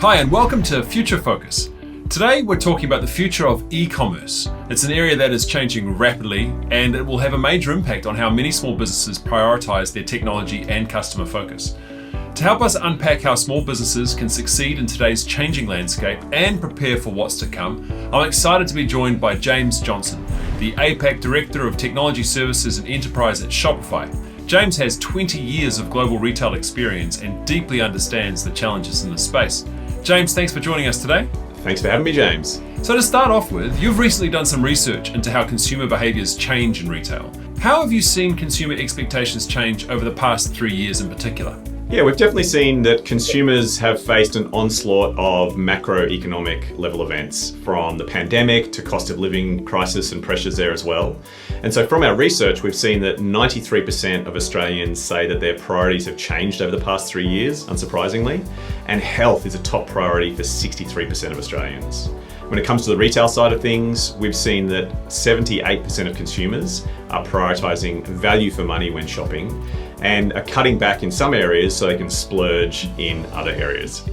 Hi, and welcome to Future Focus. Today, we're talking about the future of e-commerce. It's an area that is changing rapidly, and it will have a major impact on how many small businesses prioritize their technology and customer focus. To help us unpack how small businesses can succeed in today's changing landscape and prepare for what's to come, I'm excited to be joined by James Johnson, the APAC Director of Technology Services and Enterprise at Shopify. James has 20 years of global retail experience and deeply understands the challenges in this space. James, thanks for joining us today. Thanks for having me, James. So to start off with, you've recently done some research into how consumer behaviors change in retail. How have you seen consumer expectations change over the past 3 years in particular? Yeah, we've definitely seen that consumers have faced an onslaught of macroeconomic level events, from the pandemic to cost of living crisis and pressures there as well. And so from our research, we've seen that 93% of Australians say that their priorities have changed over the past 3 years, unsurprisingly, and health is a top priority for 63% of Australians. When it comes to the retail side of things, we've seen that 78% of consumers are prioritising value for money when shopping and are cutting back in some areas so they can splurge in other areas.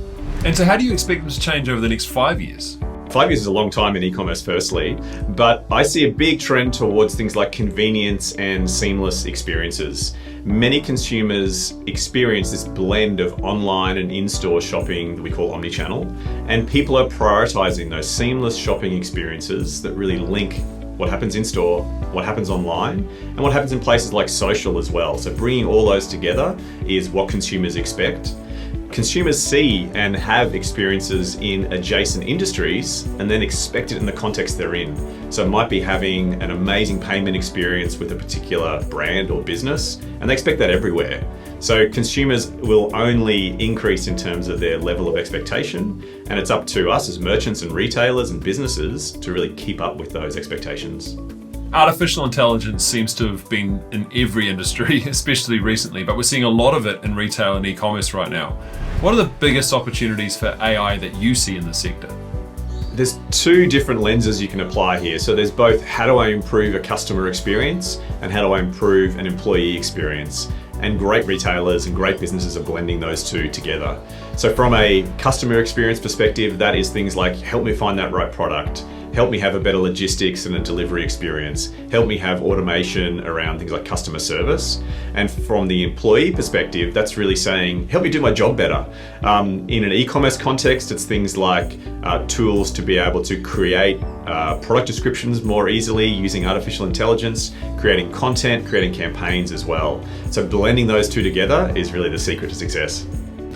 And so how do you expect them to change over the next 5 years? 5 years is a long time in e-commerce firstly, but I see a big trend towards things like convenience and seamless experiences. Many consumers experience this blend of online and in-store shopping that we call omnichannel, and people are prioritizing those seamless shopping experiences that really link what happens in store, what happens online, and what happens in places like social as well. So bringing all those together is what consumers expect. Consumers see and have experiences in adjacent industries and then expect it in the context they're in. So it might be having an amazing payment experience with a particular brand or business, and they expect that everywhere. So consumers will only increase in terms of their level of expectation, and it's up to us as merchants and retailers and businesses to really keep up with those expectations. Artificial intelligence seems to have been in every industry, especially recently, but we're seeing a lot of it in retail and e-commerce right now. What are the biggest opportunities for AI that you see in the sector? There's two different lenses you can apply here. So there's both how do I improve a customer experience and how do I improve an employee experience? And great retailers and great businesses are blending those two together. So from a customer experience perspective, that is things like help me find that right product, help me have a better logistics and a delivery experience, help me have automation around things like customer service. And from the employee perspective, that's really saying, help me do my job better. In an e-commerce context, it's things like tools to be able to create product descriptions more easily using artificial intelligence, creating content, creating campaigns as well. So blending those two together is really the secret to success.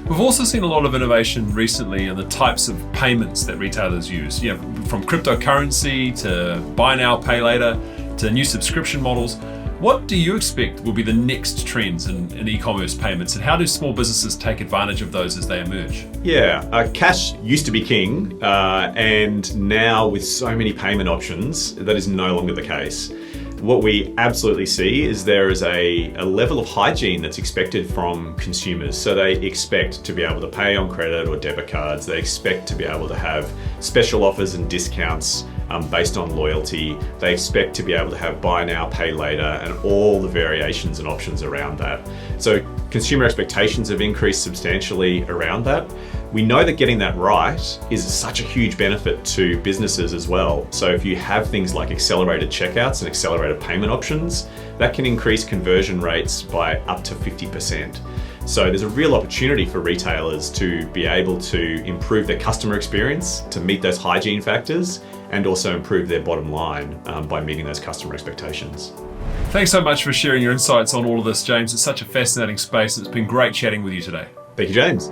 We've also seen a lot of innovation recently in the types of payments that retailers use, from cryptocurrency to buy now, pay later, to new subscription models. What do you expect will be the next trends in e-commerce payments, and how do small businesses take advantage of those as they emerge? Yeah, cash used to be king, and now with so many payment options, that is no longer the case. What we absolutely see is there is a level of hygiene that's expected from consumers. So they expect to be able to pay on credit or debit cards. They expect to be able to have special offers and discounts based on loyalty. They expect to be able to have buy now, pay later, and all the variations and options around that. So consumer expectations have increased substantially around that. We know that getting that right is such a huge benefit to businesses as well. So if you have things like accelerated checkouts and accelerated payment options, that can increase conversion rates by up to 50%. So there's a real opportunity for retailers to be able to improve their customer experience, to meet those hygiene factors, and also improve their bottom line by meeting those customer expectations. Thanks so much for sharing your insights on all of this, James. It's such a fascinating space. It's been great chatting with you today. Thank you, James.